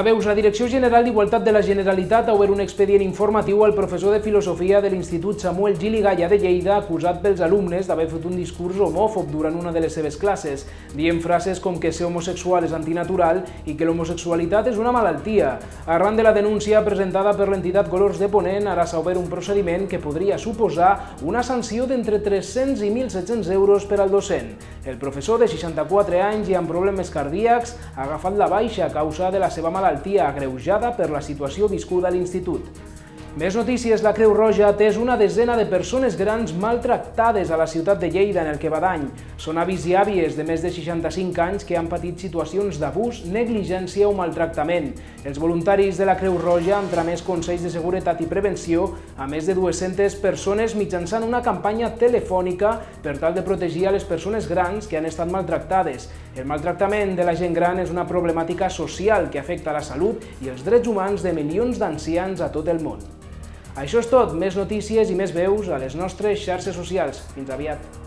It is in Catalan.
Veus, la Direcció General d'Igualtat de la Generalitat ha obert un expedient informatiu al professor de Filosofia de l'Institut Samuel Gili Gaya de Lleida, acusat pels alumnes d'haver fet un discurs homòfob durant una de les seves classes, dient frases com que ser homosexual és antinatural i que l'homosexualitat és una malaltia. Arran de la denúncia presentada per l'entitat Colors de Ponent, ara s'ha obert un procediment que podria suposar una sanció d'entre 300 i 1.700 euros per al docent. El professor, de 64 anys i amb problemes cardíacs, ha agafat la baixa a causa de la seva malaltia agreujada per la situació viscuda a l'institut. Més notícies, la Creu Roja ha atès una desena de persones grans maltractades a la ciutat de Lleida en el que va d'any. Són avis i àvies de més de 65 anys que han patit situacions d'abús, negligència o maltractament. Els voluntaris de la Creu Roja han tramès consells de seguretat i prevenció a més de 200 persones mitjançant una campanya telefònica per tal de protegir a les persones grans que han estat maltractades. El maltractament de la gent gran és una problemàtica social que afecta la salut i els drets humans de milions d'ancians a tot el món. Això és tot, més notícies i més veus a les nostres xarxes socials. Fins aviat!